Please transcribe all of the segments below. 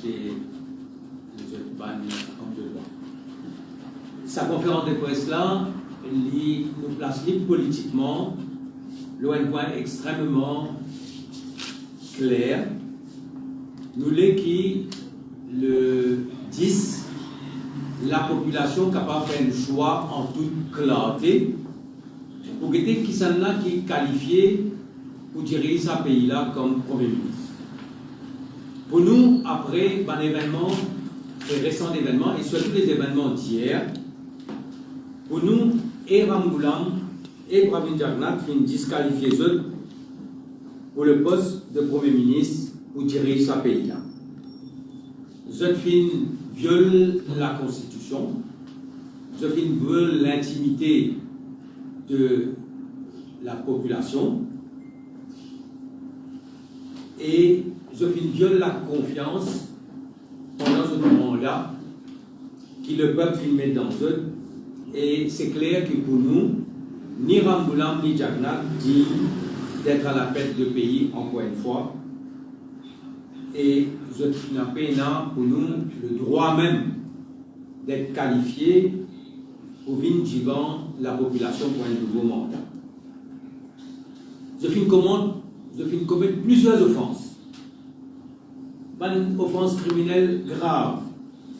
chez les ban en de loi. Sa conférence de presse là, nous place libre politiquement, loin de point extrêmement clair. Nous l'est qui, le 10, la population capable de faire un choix en toute clarté pour guetter qui s'en a qui est qualifié pour diriger ce pays-là comme Premier ministre. Pour nous, après un événement, les récents événements, et surtout les événements d'hier, pour nous, et Ramgoolam et Pravin Jagannath finissent disqualifiés pour le poste de Premier ministre pour diriger ce pays-là. Zodfin viole la Constitution, Zodfin viole l'intimité de la population et Zodfin viole la confiance pendant ce moment-là que le peuple finit mettre dans eux. Et c'est clair que pour nous, ni Ramgoolam ni Jagannath dit d'être à la tête du pays encore une fois. Et je n'ai pas pour nous le droit même d'être qualifié pour venir devant la population pour un nouveau mandat. Je finis commettre plusieurs offenses. Une offense criminelle grave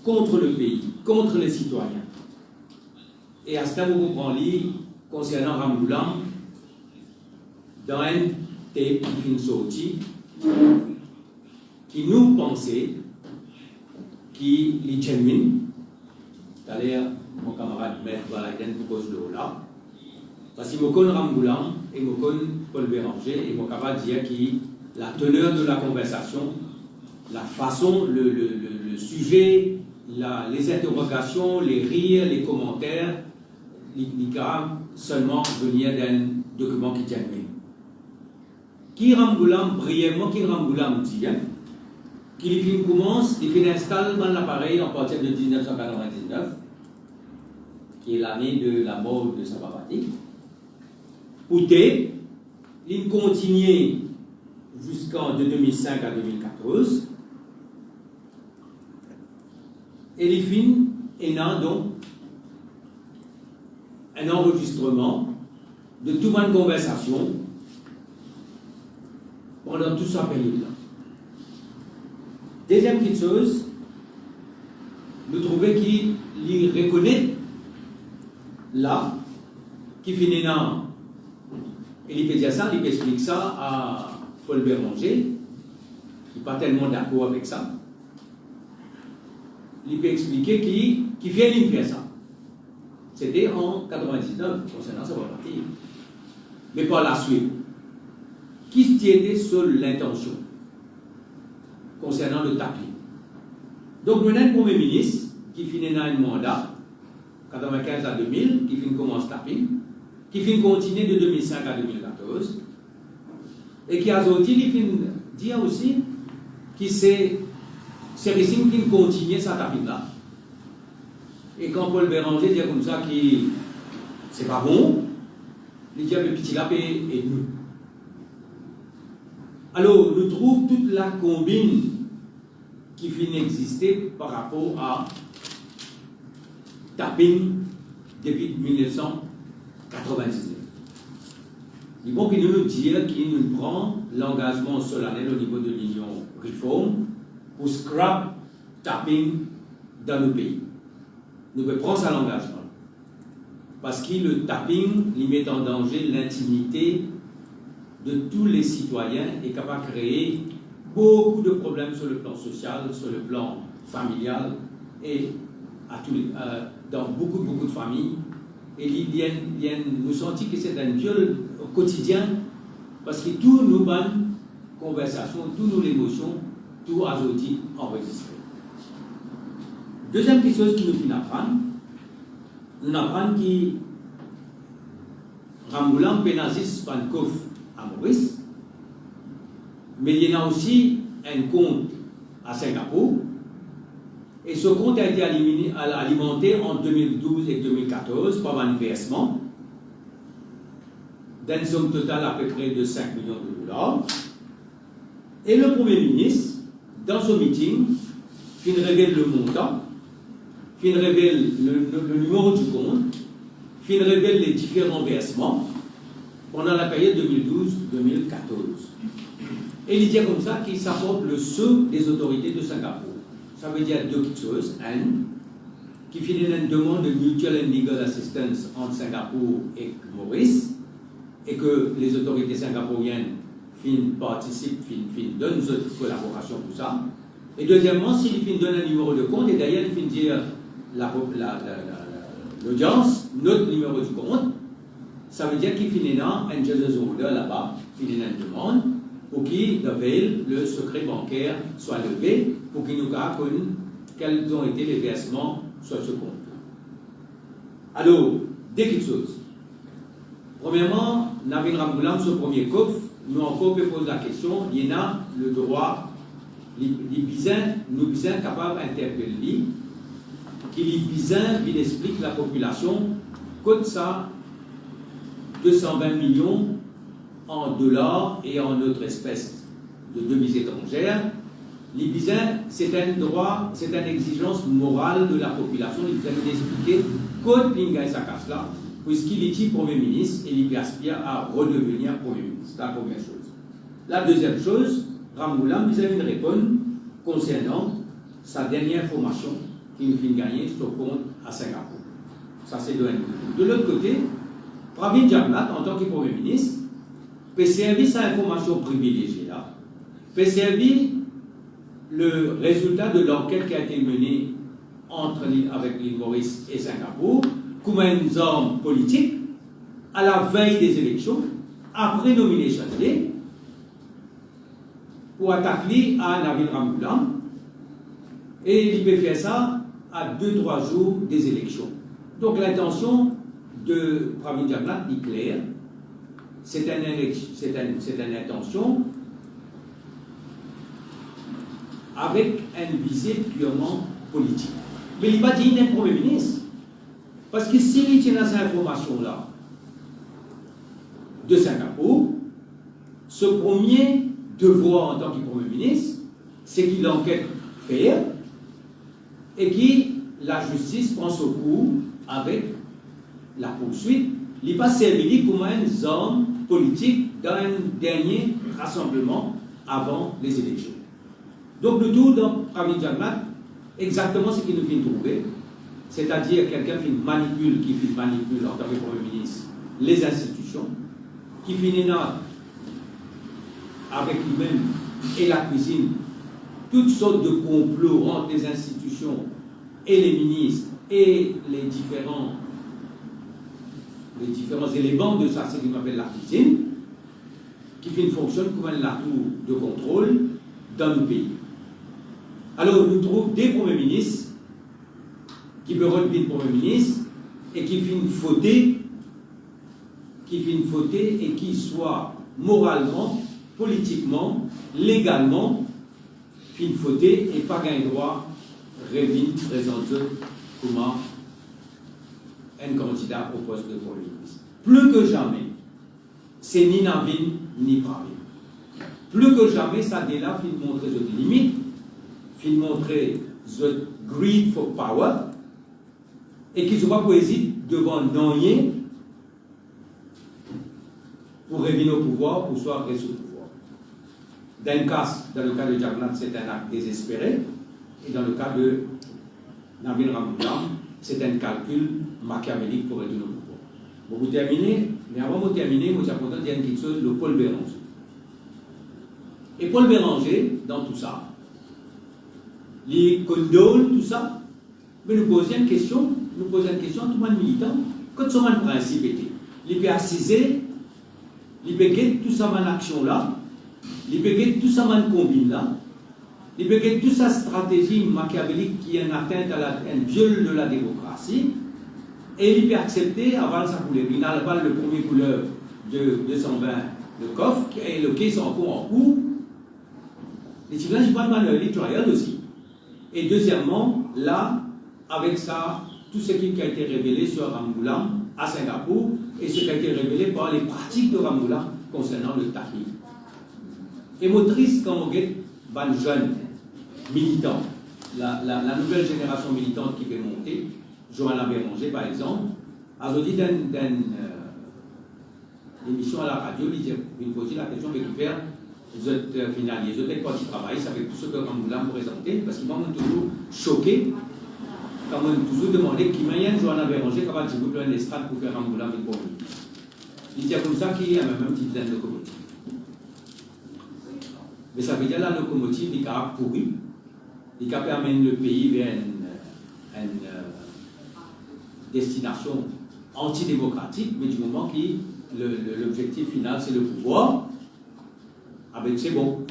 contre le pays, contre les citoyens. Et à ce temps, vous comprenez, concernant Ramgoolam, dans un tape qui finit sorti, qui nous pensait qu'il est genuine, c'est-à-dire mon camarade Maître Balaïden propose le là, parce que je connais Ramgoolam et je connais Paul Béranger et je capable de dire que la teneur de la conversation, la façon, le sujet, les interrogations, les rires, les commentaires, les seulement venir d'un document qui tient bien. Qui Ramgoolam, brièvement, qui Ramgoolam dit, qu'il commence, il installe dans l'appareil en partir de 1999, qui est l'année de la mort de Sababati. Pouté, il continue jusqu'en 2005 à 2014. Et il finit, et a donc un enregistrement de toute une conversation pendant toute sa période-là. Deuxième petite chose, nous trouvons qu'il reconnaît là, qui finit là, et il peut dire ça, il peut expliquer ça à Paul Béranger, qui n'est pas tellement d'accord avec ça. Il peut expliquer qui vient de faire ça. C'était en 99, concernant sa partie. Mais par la suite, qui était sur l'intention concernant le tapis. Donc, nous avons un Premier ministre qui finit dans un mandat, 1995 à 2000, qui finit commence tapis, qui finit continuer de 2005 à 2014, et qui a dit aussi que c'est Racing qui continue sa tapis-là. Et quand Paul Béranger dit comme ça que c'est pas bon, il dit que le petit lapin est nous. Alors, nous trouvons toute la combine qui finit d'exister par rapport à tapping depuis 1999. Il faut qu'il nous dise qu'il nous prend l'engagement solennel au niveau de l'Union Réforme pour scrap tapping dans le pays. Nous pouvons prendre ça l'engagement. Parce que le tapping, il met en danger l'intimité de tous les citoyens et capable de créer beaucoup de problèmes sur le plan social, sur le plan familial et dans beaucoup de familles. Et nous sentons que c'est un viol au quotidien parce que tous nos bonnes conversations, toutes nos émotions, tout a été enregistré. Deuxième petite chose qui nous fait apprendre, nous apprenons que Ramgoolam pénalise Pankov à Maurice, mais il y a aussi un compte à Singapour, et ce compte a été alimenté en 2012 et 2014 par un versement d'une somme totale à peu près de 5 millions de dollars. Et le Premier ministre, dans ce meeting, qui révèle le montant, qui révèle le numéro du compte, qui révèle les différents versements pendant la période 2012-2014. Et il dit comme ça qu'il s'apporte le sceau des autorités de Singapour. Ça veut dire deux choses. Un, qui finit une demande de mutual and legal assistance entre Singapour et Maurice, et que les autorités singapouriennes participent, donnent une collaboration pour ça. Et deuxièmement, s'il donne un numéro de compte, et d'ailleurs il dit l'audience, notre numéro de compte, ça veut dire qu'il finit dans un judge's order là-bas, il finit une demande pour qu'il le secret bancaire soit levé, pour qu'il nous raconte quels ont été les versements sur ce compte. Alors, deux petites choses. Premièrement, Navin Ramgoolam, ce premier coffre, nous encore pose la question, il y a le droit, nous sommes capables d'interpeller, qu'il explique la population, coûte ça 220 millions en dollars et en autres espèces de devises étrangères. Les bizins, c'est un droit, c'est une exigence morale de la population. Il faut expliquer qu'au Lingay Sakasla, puisqu'il est Premier ministre et il aspire à redevenir Premier ministre. La première chose. La deuxième chose, Ramgoolam, vous avez une réponse concernant sa dernière formation qu'il vient gagner sur compte à Singapour. Ça, c'est de un côté. De l'autre côté, Pravin Jagannath, en tant que Premier ministre, peut servir sa information privilégiée là, peut servir le résultat de l'enquête qui a été menée avec l'île Maurice et Singapour comme un homme politique à la veille des élections, après nomination day, pour attaquer à Navin Ramgoolam, et il peut faire ça à 2-3 jours des élections. Donc l'intention de Pravin Jagannath est claire, c'est une intention avec une visée purement politique. Mais il n'est pas digne d'un Premier ministre. Parce que s'il tient à cette information-là de Singapour, ce premier devoir en tant que Premier ministre, c'est qu'il enquête faire et que la justice prend son cours avec la poursuite. Il n'est pas servi comme un homme politique dans un dernier rassemblement avant les élections. Donc le tout dans Pravin Jagannath, exactement ce qu'il nous vient de trouver, c'est-à-dire quelqu'un qui manipule en tant que Premier ministre les institutions, qui finit avec lui-même et la cuisine toutes sortes de complots entre les institutions et les ministres et les différents éléments de ça, ce qu'on appelle la cuisine, qui fonctionne comme un atout de contrôle dans le pays. Alors, nous trouvons des premiers ministres qui peuvent redevenir Premier ministre et qui finissent fauter et qui soient moralement, politiquement, légalement, finissent fauter et pas gain droit, revient présenter comme un candidat au poste de Premier ministre. Plus que jamais, c'est ni Navin ni Pravin. Plus que jamais, ça déjà finit montrer des limites, finit montrer the greed for power, et qu'ils ne sont pas hésiter devant Nonye pour revenir au pouvoir, pour soit rester au pouvoir. Dans le cas de Jagannath, c'est un acte désespéré, et dans le cas de Navin Ramgoolam, c'est un calcul machiavélique pour revenir au pouvoir. Bon, vous terminez, mais avant de terminer, moi j'ai important de dire une petite chose, le Paul Béranger. Et Paul Béranger, dans tout ça, il condole tout ça, mais nous posons une question à tout le monde militant, quand ce principe était, il peut assiser, il peut guetter tout ça en action là, il peut guetter tout ça en combine là, il peut guetter toute sa stratégie machiavélique qui est une atteinte à un viol de la démocratie, et il peut accepter, avant sa couleur, il n'a pas le premier couleur de 220 de coffre, et le case encore en cours, les citoyens, je parle mal de l'électoral aussi. Et deuxièmement, là, avec ça, tout ce qui a été révélé sur Ramgoolam à Singapour et ce qui a été révélé par les pratiques de Ramgoolam concernant le tahrir. Et motrice, quand on regarde les jeunes militants la nouvelle génération militante qui peut monter, Johanna Béranger par exemple, a dit dans l'émission à la radio, il posait la question de faire finaliser le parti travail, ça fait tout ce que Ramboula me présentait, parce qu'ils m'ont toujours choqué, quand on m'a toujours demandé qui moyen Johanna Béranger capable de vous un estrade pour faire Ramboula avec pour lui. Il dit comme ça qu'il y a même un petit dizaine de locomotives. Mais ça veut dire la locomotive, il a pourri, il a permis le pays vers une destination antidémocratique, mais du moment que l'objectif final c'est le pouvoir, c'est bon.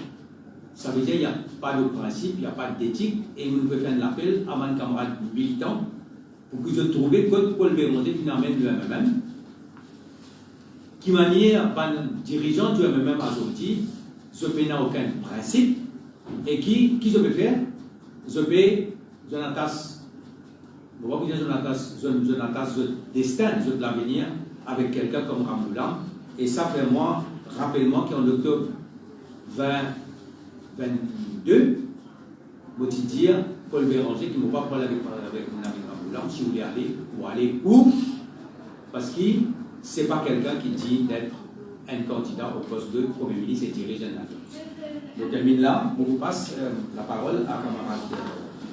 Ça veut dire qu'il n'y a pas de principe, il n'y a pas d'éthique, et nous pouvons faire un appel à mes camarades militants pour qu'ils aient trouvé que Paul Béranger finalement du MMM, qui manière par dirigeant du MMM aujourd'hui, je n'a aucun principe, et qui je peux faire? Je n'entasse le destin, de l'avenir avec quelqu'un comme Ramboula, et ça fait moi, rappelle-moi qu'en octobre 2022, je te dire, Paul Béranger, qui ne m'a pas parlé avec mon ami Ramboula, si vous voulez aller, ou aller où? Parce que ce n'est pas quelqu'un qui dit d'être un candidat au poste de Premier ministre et dirigeant de la France. Je termine là, on vous passe la parole à camarade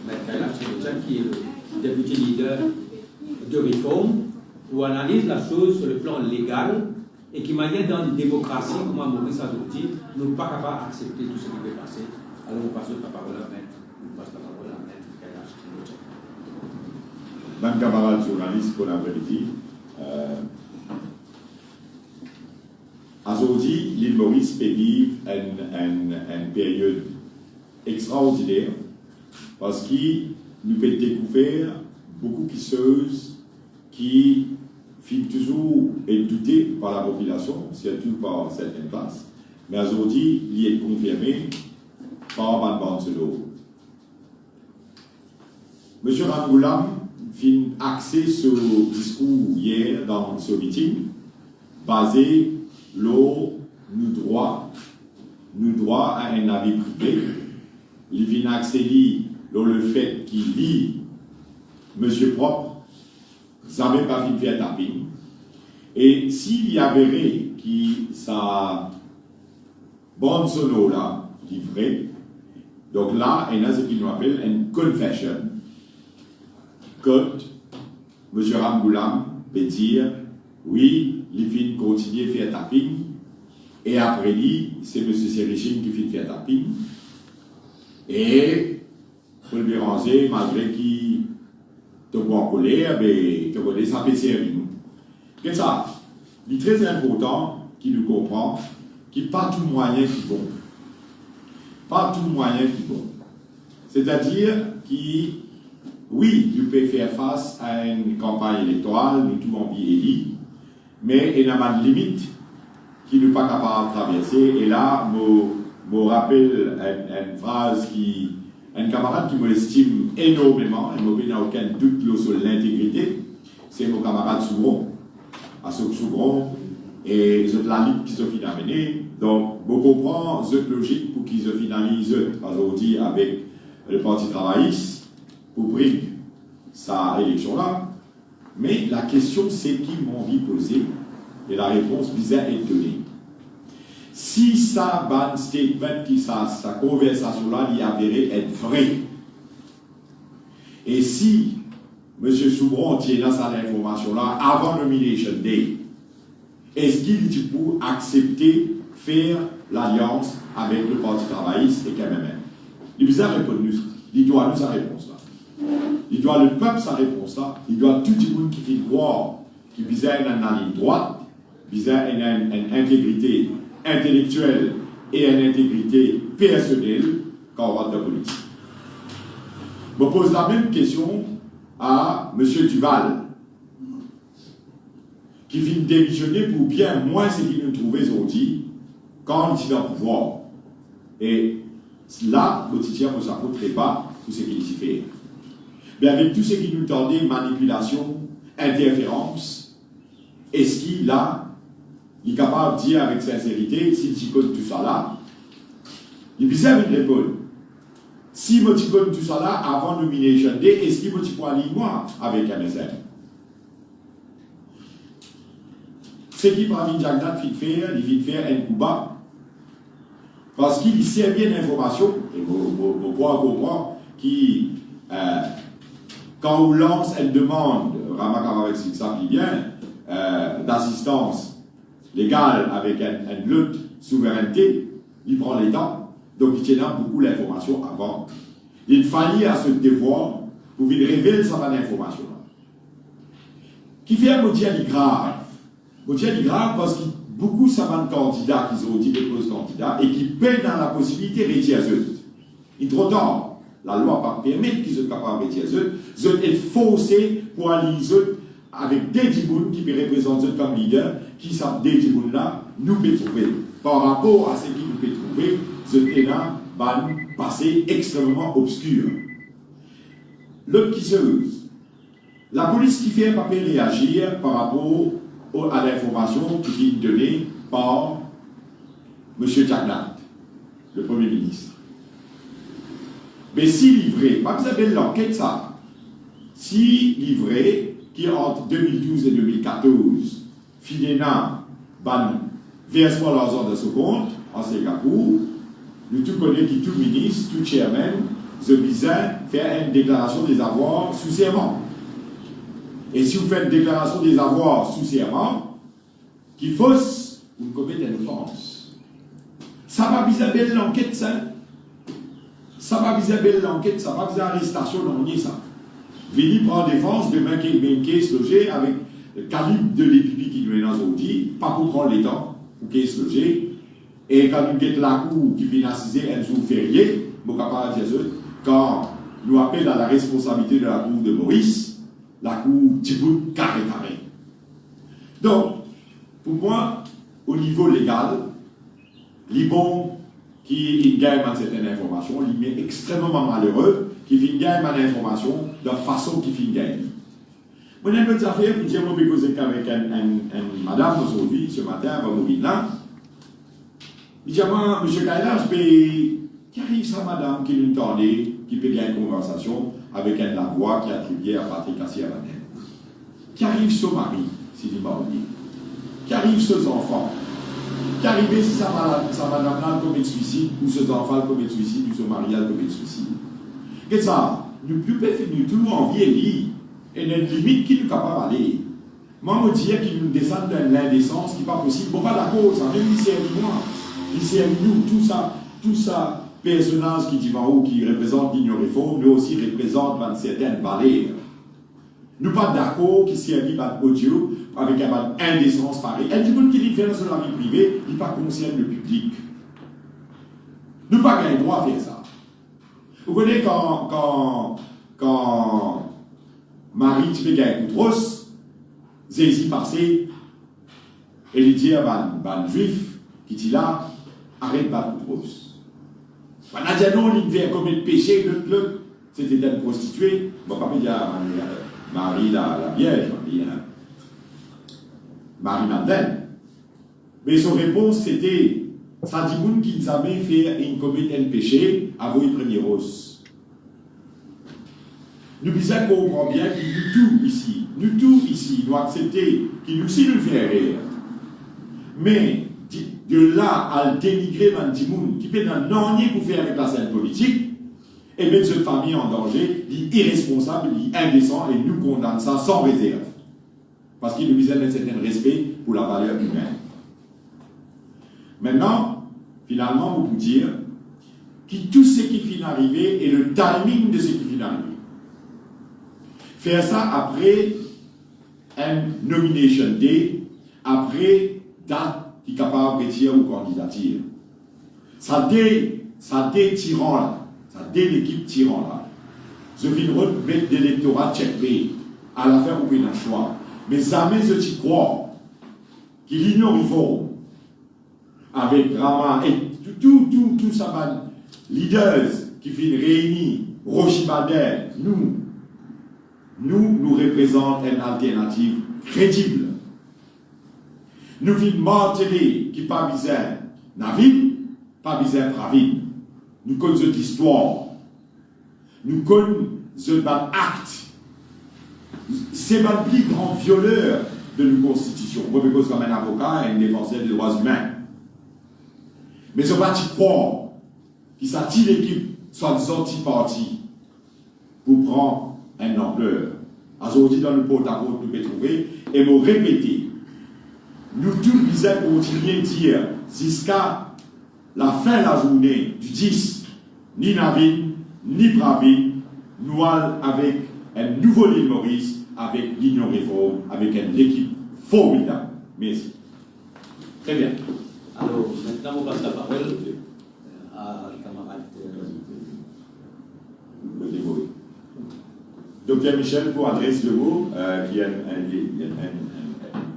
Maître Kailash Chirochan, qui est le député leader de réforme, où analyse la chose sur le plan légal et qui manière dans une démocratie, comme Maurice a dit, nous ne sommes pas capables d'accepter tout ce qui peut passer. Alors on passe la parole à Maître Kailash Chirochan. Même camarade journaliste, bon après-midi. Aujourd'hui, l'île Maurice peut vivre une période extraordinaire parce qu'il nous peut découvrir beaucoup de choses qui finissent toujours être doutées par la population, surtout par certaines classes. Mais aujourd'hui, il est confirmé par Van Barcelone. M. Ramboula fin axé sur le discours hier dans ce meeting, basé sur nous droit à un avis privé. Il vient axé sur le fait qu'il lit Monsieur propre, jamais pas fin faire tapping. Et s'il y avérait que sa bande sonore là, qui est vrai, donc là, il y a ce qu'il nous appelle une confession. Que M. Ramboula peut dire, oui, il vient continuer à faire tapping, et après lui, c'est M. Sérichine qui vient faire tapping, et Paul Béranger, malgré qu'il te voit en colère, mais ça peut servir nous. Qu'est-ce que ça? Il est très important qu'il nous comprend qu'il n'y a pas tout moyen qui est bon. Pas tout moyen qui est bon. C'est-à-dire qu'il oui, il peut faire face à une campagne électorale, nous tous envie élire, mais il y a pas de limite qu'il n'est pas capable de traverser. Et là, je me rappelle une phrase qui, un camarade qui m'estime énormément, et je n'ai aucun doute sur l'intégrité, c'est mon camarade Soubron, Assok Soubron, et c'est la lutte qui se finalise. Donc, je comprends cette logique pour qu'ils se finalisent aujourd'hui avec le Parti travailliste pour prendre sa élection-là. Mais la question, c'est qui m'ont envie de poser, et la réponse bizarre est donnée. Si ça, ban statement, qui sa conversation-là, il avéré être vrai, et si M. Soubron tient dans cette information-là avant nomination day, est-ce qu'il dit pour accepter faire l'alliance avec le Parti travailliste et KMM? Il bizarre répondu, il doit nous sa réponse-là. Il doit le peuple sa réponse-là. Il doit tout le monde qui fait croire qu'il bizarre une ligne droite, bizarre une intégrité intellectuelle et une intégrité personnelle quand on parle de politique. Je me pose la même question à M. Duval, qui vient démissionner pour bien moins ce qu'il nous trouvait aujourd'hui quand il est dans le pouvoir. Et là, le titien pour sa faute très bas pour ce qu'il fait. Mais avec tout ce qui nous tendait, manipulation, interférence, est-ce qu'il là, il est capable de dire avec sincérité, s'il t'y code tout ça là, il bizarre une réponse. si je suis tout ça là, avant nomination day, est-ce que je suis pas moi avec MSN? Ce qui parmi Jagdad fit faire, il fit faire un coup bas. Parce qu'il sert bien d'information, et vous comprendre, qui, quand on lance une demande, Ramakar avec ça qui vient, d'assistance légale avec une lutte souveraineté, il prend les temps, donc il tient beaucoup l'information avant. Il fallait à ce devoir pour qu'il révèle sa information. Qui fait un motif grave. Motif grave parce que beaucoup de candidats qui ont dit des candidats et qui paient dans la possibilité de retirer eux. Il est trop tard. La loi pas permet qu'ils soient capables de retirer eux. Ils sont forcés pour aller avec des djibouns qui peuvent représenter comme leader, qui savent des djibouns là, nous pouvons trouver. Par rapport à ce qu'ils nous peuvent trouver, ce là va passer extrêmement obscur. L'autre qui se use. La police qui fait un papier réagir par rapport à l'information qui est donnée par M. Jagdad, le Premier ministre. Mais si livré, pas besoin de l'enquête ça, si livré, qui entre 2012 et 2014, Fidena, ban, versement l'argent de ce compte, en Singapour, nous tous connaissons qui tout ministre, tout chairman, je visais faire une déclaration des avoirs sous serment. Et si vous faites une déclaration des avoirs sous serment, qui fausse, vous commettez une offense. Ça va viser l'enquête, ça. Ça va viser l'enquête, ça va viser l'arrestation, non, ça. Vini prend défense de même case logé avec le calibre de l'épipi qui nous est dans aujourd'hui, pas pour prendre les temps, pour case logé. Et quand nous guette la cour qui finance un jour férié, quand nous appelle à la responsabilité de la cour de Maurice, la cour Djibouti carré. Donc, pour moi, au niveau légal, Libon qui gagne certaines informations, il est extrêmement malheureux, qui gagne l'information de façon qui fait gagner. Moi, j'ai une autre affaire, puis j'ai causé avec une madame aujourd'hui, ce matin, avant mourir là. Il dit à moi, M. Kailage, qui arrive ça, madame, qui nous tendait, qui peut gagner une conversation avec un la voix qui attribué à Patrick Kassier-Vanel. Qui arrive ce mari, Sidi Baoudi, qui arrive ce enfants, qui arrive si sa madame commet suicide, ou ce enfant commet suicide, ou ce mariage commet suicide. Qu'est-ce que ça? Nous ne pouvons pas finir tout en vieillir, et il y a une limite qui nous est capable d'aller. Moi, je dis qu'il nous descend de l'indécence qui n'est pas possible. Bon, pas d'accord, ça, même ici, moi, ici, nous, tout ça, personnage qui dit en haut, qui représente l'union réforme, nous aussi représente une certaine valeur. Nous pas d'accord qui servent par audio avec une indécence pareille. Et du coup, qui diffère sur la vie privée, il n'est pas concerne le public. Nous pas le droit à faire ça. Vous connaissez quand Marie tu peux gagner Koutros, Zézi passé, et il dit à un juif qui dit là, arrête pas Koutros. Nadjano, il devait commettre péché, c'était d'être prostituée. Bon, pas dire Marie la Vierge, Marie-Madeleine. Mais son réponse, c'était ça dit moun qui jamais fait une commettre un péché avant une première rose. Nous disons qu'on comprend bien que nous tous ici, nous accepter qu'il nous aussi nous fait rire. Mais de là à dénigrer un petit monde qui peut n'en rien pour faire avec la scène politique et mettre cette famille en danger, il est irresponsable, il est indécent et nous condamne ça sans réserve. Parce qu'il nous vise un certain respect pour la valeur humaine. Maintenant, finalement, on peut dire que tout ce qui finit d'arriver et le timing de ce qui finit d'arriver. Faire ça après un nomination day, après date qui est capable de retirer ou candidature. Ça dé tyran là, ça dé l'équipe tyran là. Je viens de mettre de l'électorat checkmate à la fin où il y a un choix. Mais jamais je crois qu'il l'union réforme avec Rama et tout ça, leaders qui viennent réunir, Rochi Bader, nous représentons une alternative crédible. Nous venons marteler qui pas besoin Navin, pas besoin Pravin. Nous connaissons l'histoire nous connaissons ce acte. C'est le plus grand violeur de la Constitution. Moi, je comme un avocat et un défenseur des droits humains. Mais ce parti fort qui s'attire l'équipe soit des anti-partis pour prendre un ampleur. Aujourd'hui, dans le porte-à-porte, nous pouvons trouver et me répéter. Nous tous, nous allons continuer à dire jusqu'à la fin de la journée du 10, ni Navin, ni Pravin, nous allons avec un nouveau l'île Maurice, avec l'Union Réforme, avec une équipe formidable. Merci. Très bien. Alors, maintenant, on passe la parole à le camarade. Docteur Michel, pour adresse de vous, qui est un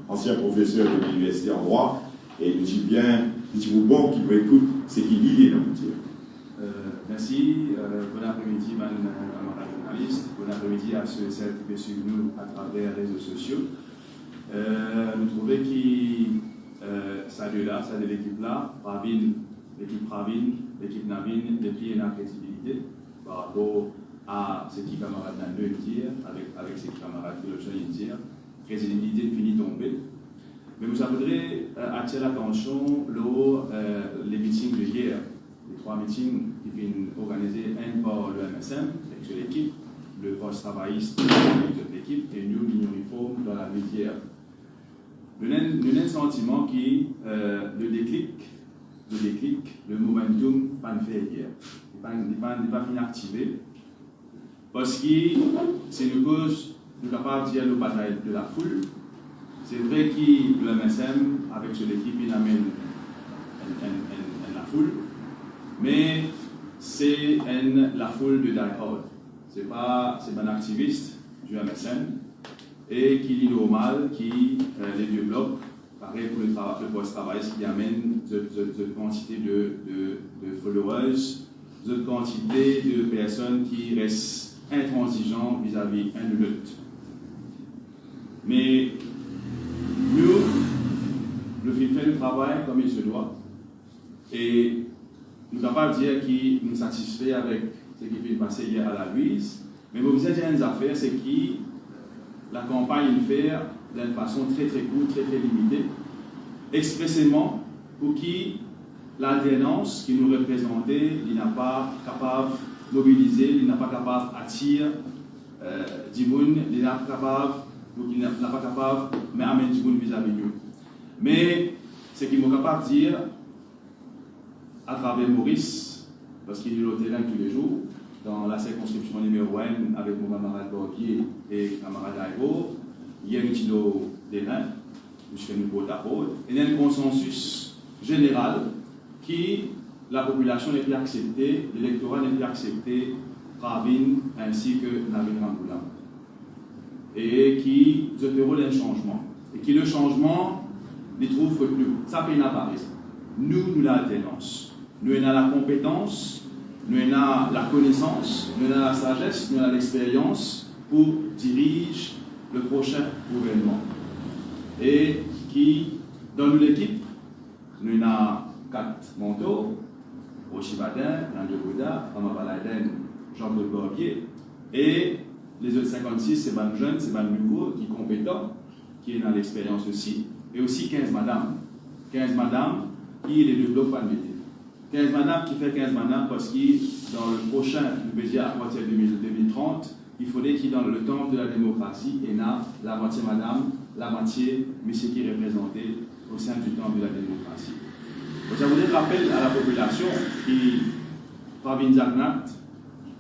ancien professeur de l'université en droit, et nous dit bien, dites-vous bon qui vous écoute, c'est qu'il lit les noms. Merci. Bon après-midi, camarades journalistes. Bon après-midi à ceux et celles qui suivent nous à travers les réseaux sociaux. Nous trouvons que ça de l'équipe-là, l'équipe Pravin, l'équipe Navin, depuis une crédibilité par rapport à ce qui camarades n'a de dire, avec ses camarades qui le de dire, crédibilité finit tomber. Mais nous voudrais attirer l'attention lors les meetings de hier, les 3 meetings qui viennent organisés, un par le MSM, avec l'équipe, le poste travailliste de l'équipe, et nous, l'Union Réforme, dans la nuit d'hier. Nous avons un sentiment qui, le déclic, le momentum, pas fait hier. Il n'est pas fini activé. Parce que c'est une cause, nous sommes capables de dire le bataille de la foule. C'est vrai que le MSM, avec son équipe, il amène la foule. Mais c'est la foule de Die Hard. Ce n'est pas un activiste du MSM et qui est normal, qui les deux blocs, pareil pour le post-travail, qui amène cette quantité de followers, cette quantité de personnes qui restent intransigeants vis-à-vis de l'autre. Mais nous faisons le travail comme il se doit et nous ne pouvons pas dire qu'il nous satisfait avec ce qui vient de passer hier à la Louise, mais vous avez une affaire, c'est que la campagne fait d'une façon très très courte, très très limitée, expressément pour qui l'alternance qui nous représentait, il n'est pas capable de mobiliser, il n'est pas capable d'attirer du monde, il n'est pas capable, mais amener du monde vis-à-vis de nous. Mais ce qu'il est capable de dire, à travers Maurice, parce qu'il est au terrain tous les jours, dans la circonscription numéro 1, avec mon camarade Bordier et camarade Aïro, il y a un petit terrain, où je fais une porte à porte, et il y a un consensus général qui, la population n'est plus acceptée, l'électorat n'est plus accepté, Pravin ainsi que Navin Ramboulam. Et qui opéreront un changement. Et qui le changement, il trouve que nous, ça peut apparaître. Nous l'alternance. Nous avons la compétence, nous avons la connaissance, nous avons la sagesse, nous avons l'expérience pour diriger le prochain gouvernement. Et qui, dans l'équipe, nous avons 4 mentors, Rochi Badin, Nando Bouda, Ramabaladen, Jean-Claude Barbier, et les autres 56, c'est des jeunes, c'est des nouveaux, qui sont compétents, qui ont l'expérience aussi, et aussi 15 madames. 15 madames qui les deux blocs pas de 15 madames qui fait 15 madames parce que dans le prochain, je veux dire à partir de 2030, il faudrait qu'il dans le temps de la démocratie, il y a la moitié madame, la moitié monsieur qui est représenté au sein du temps de la démocratie. Donc, ça voudrait rappeler à la population qui, Pravin Zagnat,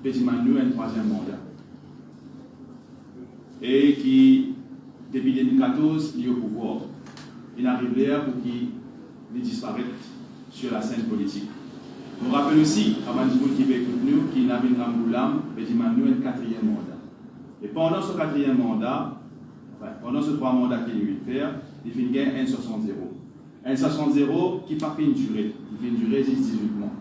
Petit Manu, un 3e mandat. Et qui, depuis 2014, il est au pouvoir. Il arrive là pour qu'il disparaisse sur la scène politique. On rappelle aussi, avant de qui écoute nous, qu'il Navin Ramboulam, Petit Manu, un 4e mandat. Et pendant ce 4e mandat, pendant ces 3 mandats qu'il lui faire, il fait gagner 1,60. 1,60 qui n'a pas fait une durée, il fait une durée de 18 mois.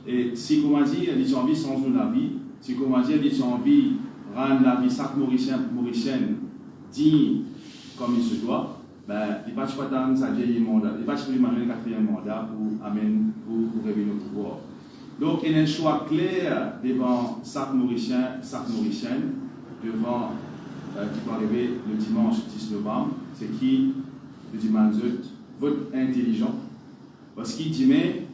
Et si, comment dire, il a envie de changer la vie, si, comment dire, il a envie de rendre la vie chaque mauricienne digne comme il se doit, ben, il ne va pas attendre sa vieille mandat, il ne va pas attendre le 4e mandat pour revenir au pouvoir. Donc, il y a un choix clair devant chaque Mauricien, Mauricienne, devant qui va arriver le dimanche 10 novembre, c'est qui, le dimanche, vote intelligent. Parce qu'il dit, mais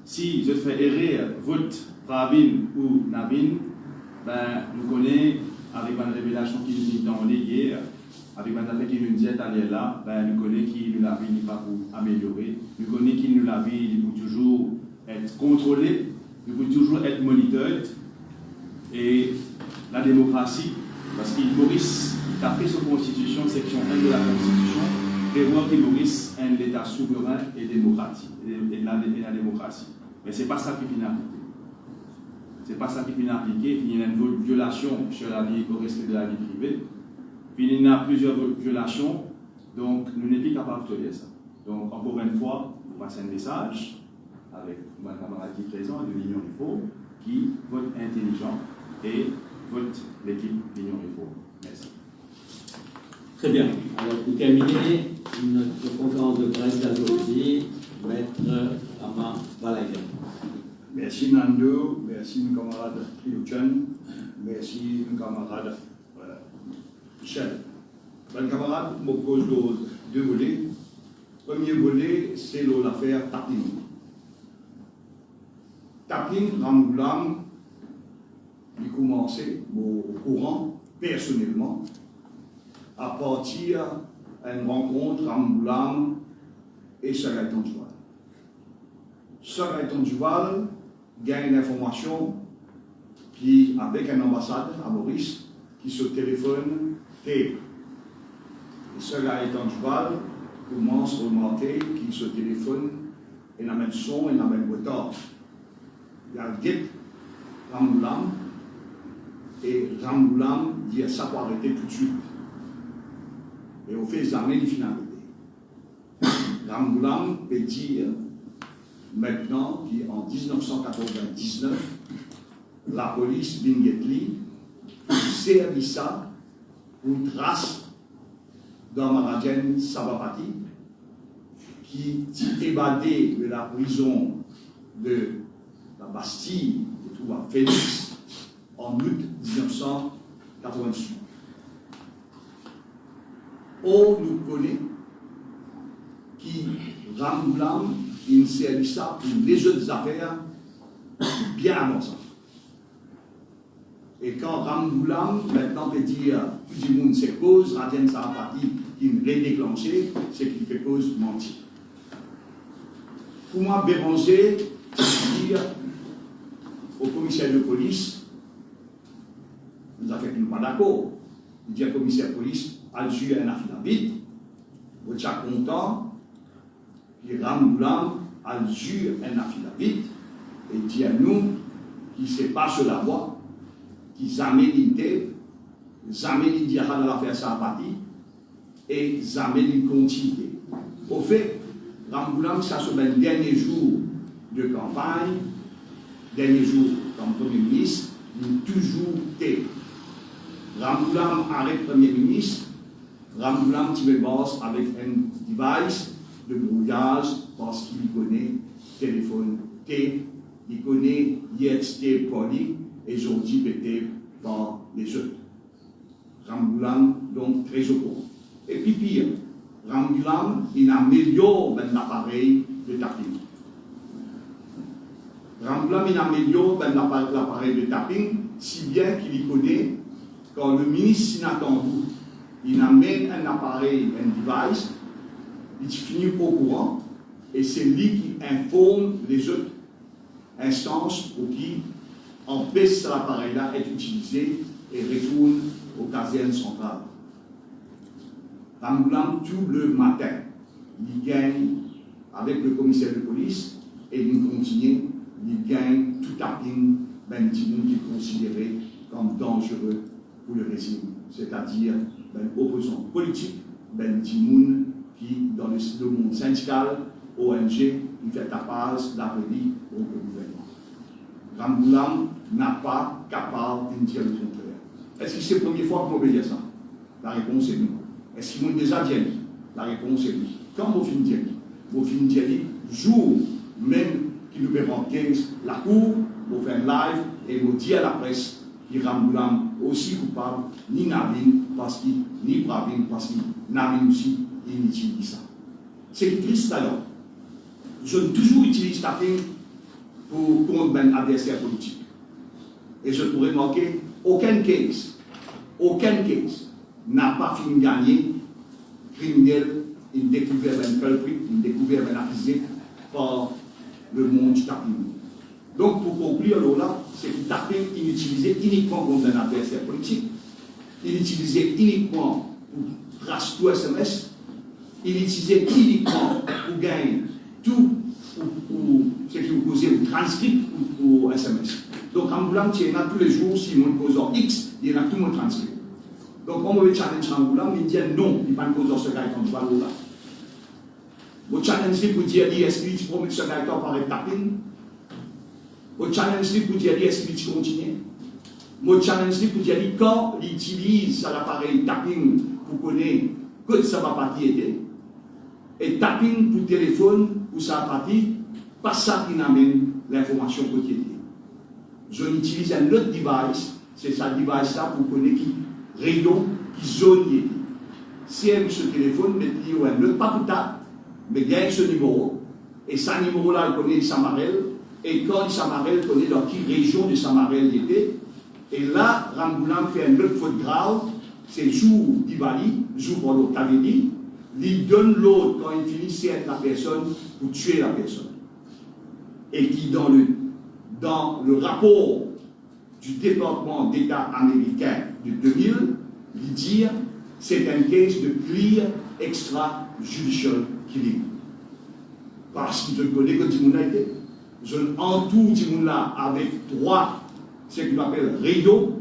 si je fais erreur, vote Pravin ou Navin, ben, nous connaissons, avec une révélation qui nous dit dans les hier, avec une affaire qui nous dit d'aller là, ben, nous connaissons qui nous la vie n'est pas pour améliorer, nous connaissons qui nous la vie pour toujours être contrôlé, nous pour toujours être monitored. Et la démocratie, parce qu'il Maurice, d'après sa constitution, section 1 de la constitution, prévoit que Maurice est un État souverain et démocratique, et la démocratie. Mais ce n'est pas ça qui finit appliqué. Ce n'est pas ça qui finit appliqué. Il y a une violation sur la vie, au respect de la vie privée. Puis il y a plusieurs violations, donc nous n'sommes plus capables de faire ça. Donc, encore une fois, nous passons un message avec ma camarade qui est présent de l'Union Réforme qui vote intelligent et vote l'équipe l'Union Réforme. Merci. Très bien. Alors, pour terminer notre conférence de presse d'aujourd'hui, Maître Ama Balaguer. Merci Nando, merci mon camarade Triochan, merci mon camarade Michel. Mon camarade me pose deux volets. Premier volet, c'est l'affaire Tapin. Tapin, Ramboulam, il commençait au courant, personnellement, à partir d'une rencontre Ramboulam et Sagaïtan Duval. Sagaïtan Duval gagne l'information qui, avec une ambassade à Maurice, qui se téléphone et Sagaïtan Duval commence à remarquer qu'il se téléphone et n'amène son et n'amène retard. Il y a guette Ramboulam et Ramboulam dit ça pour arrêter tout de suite. Et on fait jamais une finalité. Ramboulam peut dire maintenant qu'en 1999, la police Bingetli servi ça pour trace d'un Maradien Sabapati qui s'est évadé de la prison de la Bastille, qui se trouve à Félix, en août 1988. On nous connaît qui Ramboulam, il servi ça pour les autres affaires bien avant ça. Et quand Ramboulam, maintenant, peut dire tout le monde c'est cause, Radien Sarapati qui l'a déclenché, c'est qu'il fait cause mentir. Pour moi, Béranger, dire au commissaire de police, nous avons fait une pas d'accord. Il dit au commissaire de police, Alger un affidavit, vous êtes content, que Ramboulam Alger un affidavit, et dit à nous qu'il ne sait pas sur la voie, qui jamais l'idée, jamais l'idée dans l'affaire Sarapati et jamais l'idée continuité. Au fait, Ramboulam, ça se met le dernier jour de campagne, dernier jour comme Premier ministre, il toujours été. Ramboulam arrête Premier ministre, Ramboulam tire boss avec un device de brouillage parce qu'il connaît téléphone T, il connaît IXT Poli, et aujourd'hui pété par les autres. Ramboulam, donc, très au courant. Et puis pire, Ramboulam, il améliore l'appareil de tapping. Ramboulam, il améliore l'appareil de tapping, si bien qu'il y connaît, quand le ministre Sinatambou, il amène un appareil, un device, il finit au courant, et c'est lui qui informe les autres instances pour qui empêche cet appareil-là d'être utilisé et retourne aux casernes centrales. Ramboulam, tout le matin, il gagne avec le commissaire de police et il continue, il gagne tout tapping d'un petit monde qui est considéré comme dangereux pour le régime, c'est-à-dire un opposant politique, d'un petit monde qui, dans le monde syndical, ONG, il fait tapage d'appel au gouvernement. Ramboulam n'a pas capable de dire le contraire. Est-ce que c'est la première fois qu'on peut dire ça? La réponse est non. Est-ce qu'ils m'ont déjà dit? La réponse est oui. Quand vous finissez, vous finissez jour même qui nous prend 15 la cour, pour faire un live et nous dire à la presse qu'il Ramboulam aussi coupable, ni Navin, parce qu'il, ni Bravin, parce qu'il, Navin aussi, il utilise ça. C'est triste alors. Je toujours utilise tapping pour un adversaire politique. Et je pourrais manquer aucun case n'a pas fini de gagner criminel, une découverte d'un culprit, une découverte d'un accusé par le monde du tapping. Donc, pour conclure, là, c'est que le tapping est utilisé uniquement contre un adversaire politique, il est utilisé uniquement pour tracer tout SMS, il est utilisé uniquement pour gagner tout, pour ce qui vous causez, ou transcript pour SMS. Donc, en Boulam, il y en a tous les jours, si mon cause X, il y en a tout le monde transcript. Donc, on me challenge en Boulam, il dit non, il n'y a pas de cause ce gars comme ça, là. Vous challenge pour dire, est-ce que tu promets ce gars par un tapping? Vous challenge pour dire, est-ce que tu continues? Vous challenge pour dire, quand il utilise l'appareil tapping pour connaître que ça va partir aider, et tapping pour téléphone, pour ça partir, pas ça qui amène l'information quotidienne. Je utilise un autre device, c'est ça device-là pour connaître qui rayon, qui zone y est. Si elle ce téléphone, mettez un autre, pas pour ça, mais gagne ce numéro, et ce numéro-là, elle connaît le Samarel, et quand le Samarel connaît dans quelle région du Samarel il était, et là, Ramboulam fait un autre faute grave, c'est jour d'Ibali, jour pour l'autre Taveni, il donne l'autre quand il finit c'est la personne pour tuer la personne. Et qui, dans le rapport du département d'État américain de 2000, il dit c'est un case de clear extrajudicial killing. Parce que je connais que Timouna était. Je entoure Timouna avec 3, ce qu'on appelle rayon,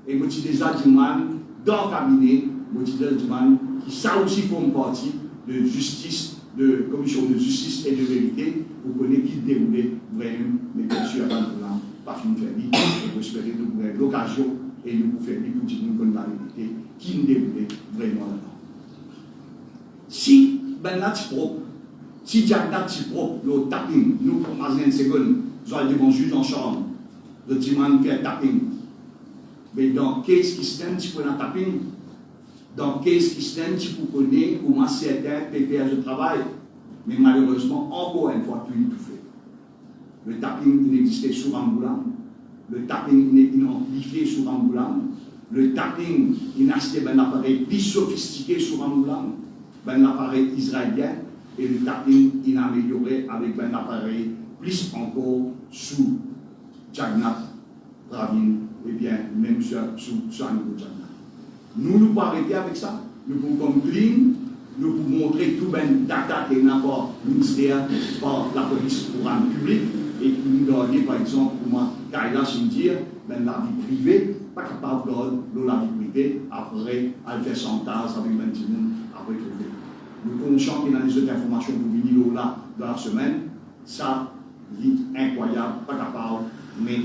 et je dis déjà Timouna dans le cabinet, je dis déjà Timouna qui ça aussi forme partie de justice, de commission de justice et de vérité, pour connaître qui déroulait vraiment, mais bien sûr, avant de pas fini de faire et pour espérer de l'occasion et nous faire pour dire nous la vérité qui nous déroulait vraiment là-dedans. Si ben là tu propre, si Diagna tu propre, le tapping, nous pour une seconde, nous allons devant juge en chambre, le dimanche faire tapping. Mais dans qu'est-ce qui se tient, tu peux la tapping. Dans qu'est-ce qui se tient, tu peux connaître comment certains peuvent faire le travail. Mais malheureusement, encore une fois, tu tout fait. Le tapping inexistait sur Ramboulam. Le tapping inamplifié sur Ramboulam. Le tapping inacheté un appareil plus sophistiqué sur Ramboulam, un appareil israélien. Et le tapping inamélioré avec un appareil plus encore sous Jagnat, Bravin, et bien même sur un niveau Jagnat. Nous pouvons arrêter avec ça. Nous pouvons comme clean, nous pouvons montrer tout ben data qui est n'importe ministère par la police pour un public et qui nous donne par exemple pour moi Kaila Chindir, ben la vie privée, pas capable de la vie privée après elle fait chantage avec 20 personnes après trouver. Nous conscients qu'il y a des autres informations pour venir là dans la semaine, ça est incroyable, pas capable, mais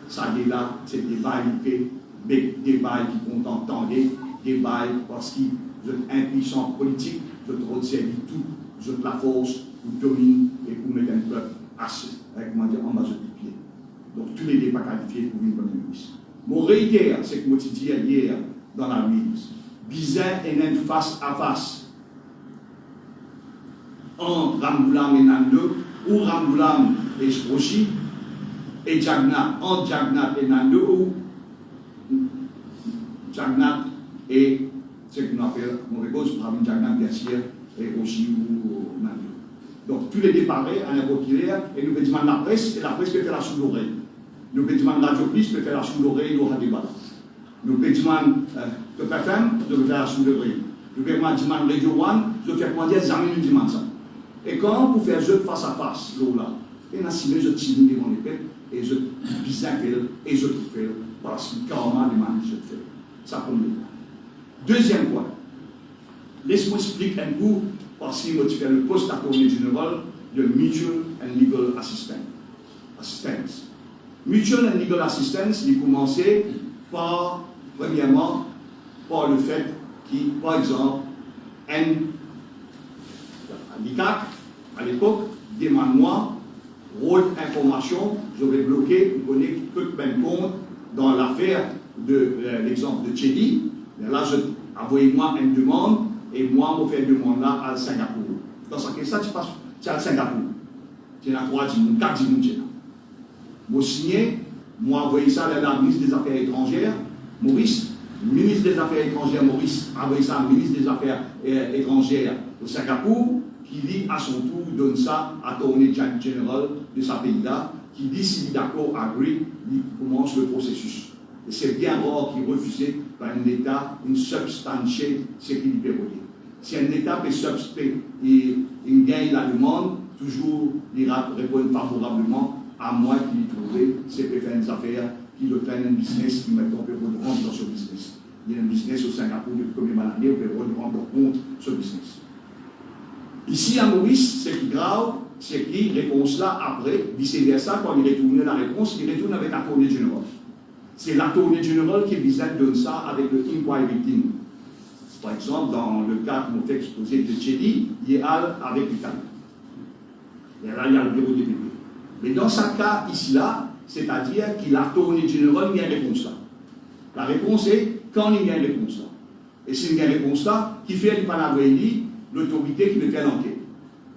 ça est là, c'est des bails des bails qui comptent entendre, des bails parce qu'ils sont impuissants politiques, je te servi tout, je te la force, pour dominer et pour mettre un peuple assez, avec moi dire en bas de pied. Donc tous les débats qualifiés pour une bonne ministre. Mon réitère, c'est que moi je dis hier dans la mise, Bizarre et même face à face. Entre Ramboulam et Nando, ou Ramboulam et Sprochi, et Jagnat, entre Jagnat et Nando, ou Jagnat et ce qu'on appelle, on repose pour avoir Jagnat bien sûr, et aussi ou Nando. Donc tous les déparés à n'importe qui et nous demandons la presse, et la presse peut faire la sous l'oreille. Nous demandons la radio plus, peut faire la sous l'oreille, nous avons débat. Nous demandons le PFM, je vais faire la sous l'oreille. Nous demandons Radio One, je vais faire comment dire, jamais nous demandons ça. Et quand pour faire jeu face à face, là, et on je tire devant les peuples, et je bizarre et je tout fais, parce que carrément, les mains, je fais. Ça pour nous. Deuxième point. Laisse-moi expliquer un coup, parce que je fais le poste d'attorney général de Mutual and Legal Assistance. Mutual and Legal Assistance, il commençait par, premièrement, par le fait qu'il, par exemple, l'ICAC, à l'époque, demande-moi rôle information, je vais bloquer, vous connaissez que même compte dans l'affaire de l'exemple de Tchédi. Là, envoyez-moi une demande et moi, je fais une demande là à Singapour. Dans ce cas-là, tu passes à Singapour. Tu as 3 10 000, 4 10 000. Je signé, moi, envoyé ça à la ministre des Affaires étrangères, Maurice. Le ministre des Affaires étrangères, Maurice, a envoyé ça au ministre des Affaires étrangères au Singapour, qui dit à son tour, donne ça à l'Attorney General de ce pays-là, qui dit s'il est d'accord, agree, il commence le processus. Et c'est bien rare qu'il refuse par un État une substantielle sécurité. Si un État peut substantier et il gagne la demande, toujours il répond favorablement à moi qui trouve c'est peut faire une affaire qui doit faire un business qui maintenant peut rendre dans ce business. Il y a un business au Singapour depuis combien d'années, on peut rendre compte ce business. Ici à Maurice, ce qui est grave, c'est qu'il réponse là après, vice-versa, quand il retourne la réponse, il retourne avec l'Attorney General. C'est l'Attorney General qui donne ça avec le inquiry team. Par exemple, dans le cas que nous fait exposer de Tchédi, il est avec l'Italie. Et là, il y a le bureau des députés. Mais dans ce cas ici-là, c'est-à-dire qu'il a l'Attorney General, il y a une réponse là. La réponse est quand il y a une réponse là. Et s'il y a une réponse là, qui fait le Panamá, l'autorité qui veut faire l'enquête.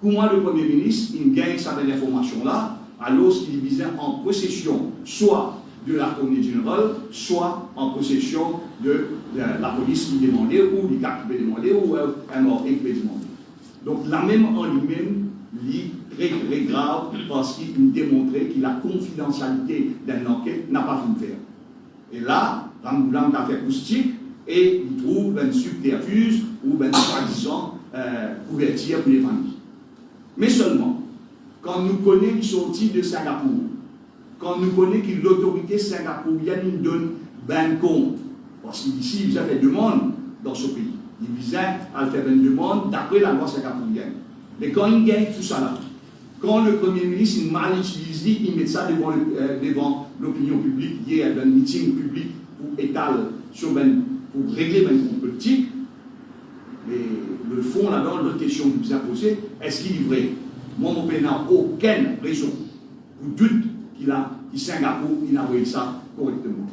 Comment le Premier ministre, il gagne cette information-là, alors qu'il visait en possession soit de l'Attorney General, soit en possession de la police qui demandait, ou du gars qui peut demander, ou un ordre qui peut demander. Donc la même en lui-même, très très grave, parce qu'il démontrait que la confidentialité d'une enquête n'a pas pu faire. Et là, Ramboulam a fait acoustique, et il trouve un subterfuge ou un soi-disant couverture pour les familles. Mais seulement, quand nous connaissons qu'ils sont sortis de Singapour, quand nous connaissons que l'autorité singapourienne nous donne ben compte, parce qu'ici, il a fait demande dans ce pays. Il visait à faire une demande d'après la loi singapourienne. Mais quand il gagne tout ça là, quand le Premier ministre il mal utilise, il met ça devant l'opinion publique, il y a un meeting public pour étaler sur pour régler un compte politique. Mais le fond là-dedans, l'autre question que vous a posée, est-ce qu'il est vrai? Moi, mon pays n'a aucune raison pour doute qu'il Singapour, il a envoyé ça correctement.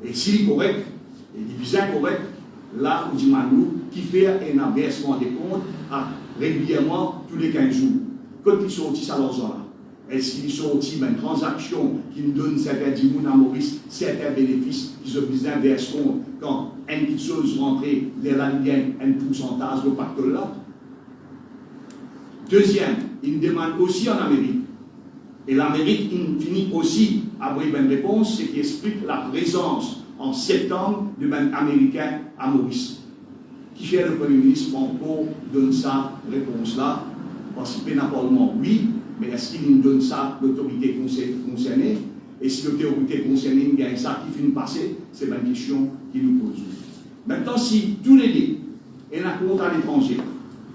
Et s'il est correct, et il est bien correct, là, on dit Manou, qui fait un inversement des comptes régulièrement tous les 15 jours. Quand ils sont sortis à l'argent là, est-ce qu'ils sont sortis d'une transaction qui nous donne certains dimoun à Maurice, certains bénéfices qui ont besoin d'inverse compte quand une chose rentrée, les gagnent un pourcentage de pacte là? Deuxième, il demande aussi en Amérique. Et l'Amérique, il finit aussi à avoir une réponse, ce qui explique la présence en septembre de ben Américain à Maurice. Qui fait le Premier ministre encore donne sa réponse-là? Parce que pénalement, oui, mais est-ce qu'il nous donne ça l'autorité concernée? Et si l'autorité concernée gagne ça, qui finit passer, c'est une question qui nous pose. Maintenant, si tous les deux, et un compte à l'étranger,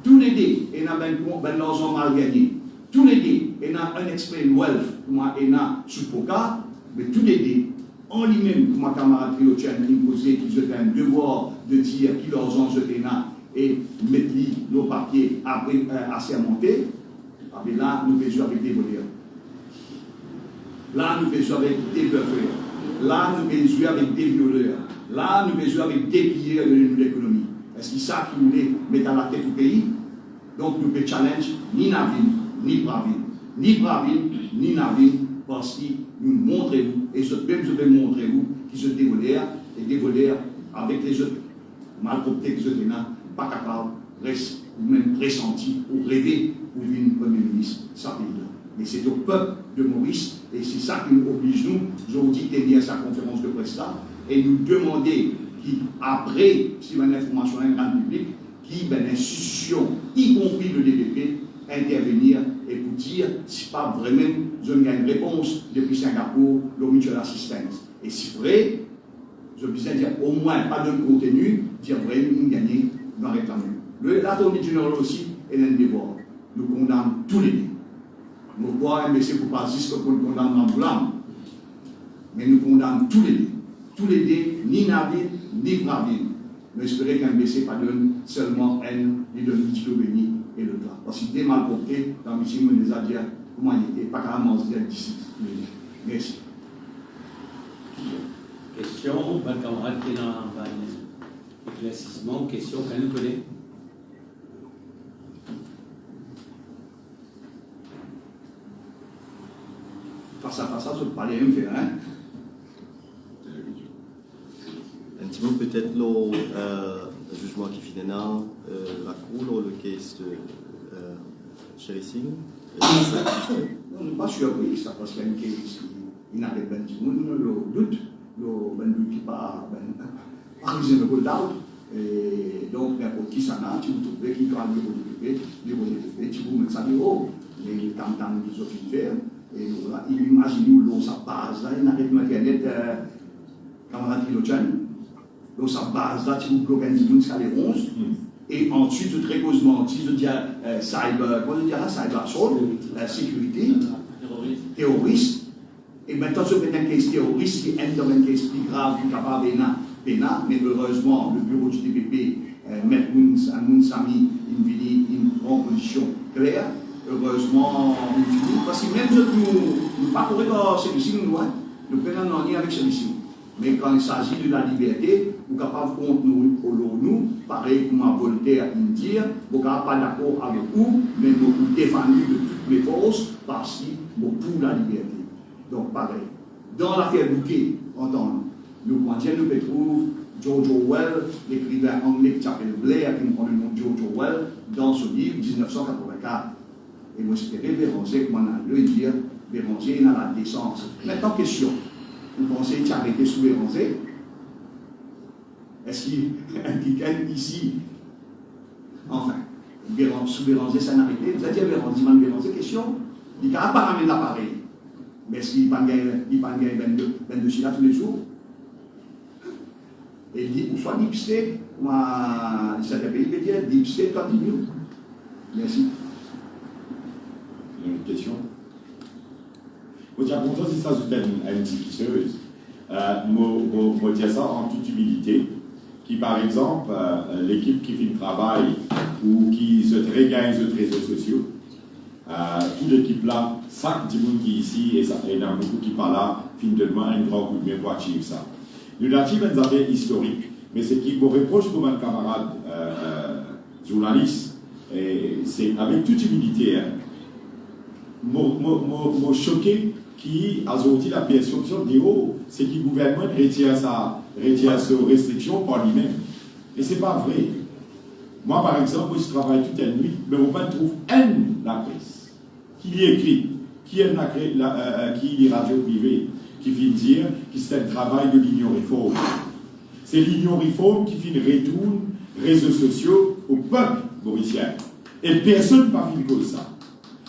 tous les deux, et un l'argent mal gagné, tous les deux, et un exprès wealth, comme et un sous-poca, mais tous les deux, en lui-même, comme ma camarade Théotien imposé, qu'ils ont un devoir de dire qui l'argent jeté là et mettre nos papiers assermentés, mais là, nous faisons avec des voleurs. Là, nous faisons avec des bluffeurs. Là, nous faisons avec des violeurs. Là, nous faisons avec des pilleurs de l'économie. Est-ce que ça qui voulait mettre à la tête du pays? Donc, nous ne challenge ni Navin, ni Bravin. Ni Bravin, ni Navin, parce que nous montrons, et ce même je vais montrer vous, qui sont des voleurs, et des voleurs avec les autres malcomptés qui sont pas capables, ou même pressentis, ou rêver pour venir Premier ministre, ça pays-là. Mais c'est au peuple de Maurice, et c'est ça qui nous oblige, nous, aujourd'hui, de tenir sa conférence de presse-là, et nous demander qu'après, si une information est un grand public, qui, l'institution, y compris le DPP, intervenir et pour dire si pas vraiment je gagne une réponse depuis Singapour, le mutual assistance. Et si vrai, je besoin dire au moins pas de contenu, dire vraiment nous gagner dans la réclamer. L'Attorney General aussi est un devoir. Nous condamnons tous les deux. Nous croyons un MBC pour pas juste qu'on condamne Ramboulam, mais nous condamnons tous les deux. Tous les deux, ni Navin, ni Bravin. Nous espérons qu'un MBC pas donne seulement un, ni donne Mitilo Béni et le gars. Parce qu'il est mal porté, dans le meeting, on les a dit, comment il n'est pas carrément d'ici. Merci. Question, bon camarade qui est dans l'éclaircissement, question qu'elle nous connaît. Face à face, je ne parle rien faire. Hein? Un petit mot peut-être le jugement qui finit dans la cour, le case de Sherry Singh. Non, je ne suis pas surpris, ça, parce qu'il y a une case qui n'a pas de le doute, le qui pas reasonable doubt. Et donc, n'importe qui s'en a, tu vous trouvez qui doit les développer, tu vous mettez ça de haut, les tam-tam qu'ils ont fait faire. Et là, il imagine où sa base, là, il n'a pas de matériel, camarade Kilochan, dans sa base, là, tu vous organisez jusqu'à les 11. Et ensuite, très causement, tu veux dire cyber, comment dire cyber assault, la sécurité, terroriste. Et maintenant, ce est un case terroriste qui est dans un case plus grave, plus capable de mais heureusement, le bureau du DPP met Mounsami une proposition claire. Heureusement, parce que même nous ne pas courir dans celui-ci, nous prenons en lien avec celui-ci. Mais quand il s'agit de la liberté, vous êtes capable de compte nous, pareil comme à Voltaire dit, vous n'êtes pas d'accord avec vous, mais vous défendez de toutes les forces parce que vous pour la liberté. Donc pareil. Dans l'affaire Bouquet, entendons, nous retrouvons George Orwell, l'écrivain anglais qui s'appelle Blair, qui prend le nom de George Orwell, dans ce livre 1984. Et moi, j'espérais Béranger, comme on a le dire, Béranger dans la décence. Maintenant, question. Vous pensez qu'il a arrêté sous Béranger? Est-ce qu'il y a quelqu'un ici? Enfin, sous Béranger, ça n'a arrêté. Vous avez dit à Béranger, question? Il n'a pas ramené l'appareil. Mais est-ce qu'il n'a pas gagné 22 chilas tous les jours? Et il dit, ou soit deep state, moi, certains pays peuvent dire, deep state continue. Merci. Une question? Vous avez compris si ça c'est une difficeuse. Moi, dire ça en toute humilité, qui par exemple, l'équipe qui fait le travail ou qui se regagne sur les réseaux sociaux, toute l'équipe là, chaque monde qui est ici, et il y en a beaucoup qui parlent là, finalement, un grand coup de main pour achieve ça. Nous avons une affaire historique, mais ce qui me reproche pour mon camarade journaliste, c'est avec toute humilité, m'a choqué qui a sorti la perception de oh, c'est que le gouvernement retire ses restrictions par lui-même. Et ce n'est pas vrai. Moi, par exemple, je travaille toute la nuit, mais on trouve la presse qui y écrit, qui est les radios privées, qui vient dire que c'est un travail de l'Union Réforme. C'est l'Union Réforme qui fait une retourne réseaux sociaux au peuple mauricien. Et personne n'a fait cause ça.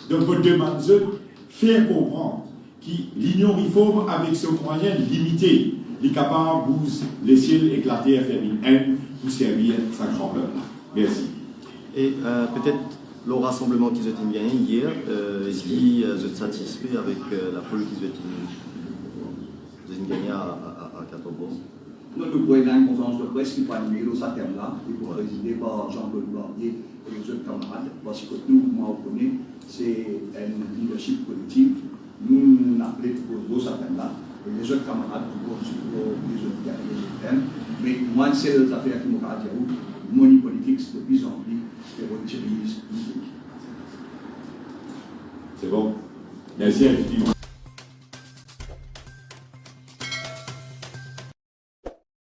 Donc, on demande de faire comprendre que l'Union Réforme, avec ses moyens limités, est capable de laisser éclater et faire une haine pour servir sa grand peuple. Merci. Et peut-être le rassemblement qu'ils ont gagné hier, est-ce qu'ils sont satisfaits avec la folie qu'ils ont gagnée à 14 bords? Nous avons une conférence de presse qui va animer le terme-là, qui est présidée par Jean-Claude Barbier et les autres camarades, parce que nous, moi, on connaît, c'est un leadership politique. Nous appelons pour ce thème-là, et les autres camarades pour les autres thèmes. Mais moi, c'est les affaires qui m'ont dit, money politics de plus en plus, et on utilise. C'est bon. Merci infiniment.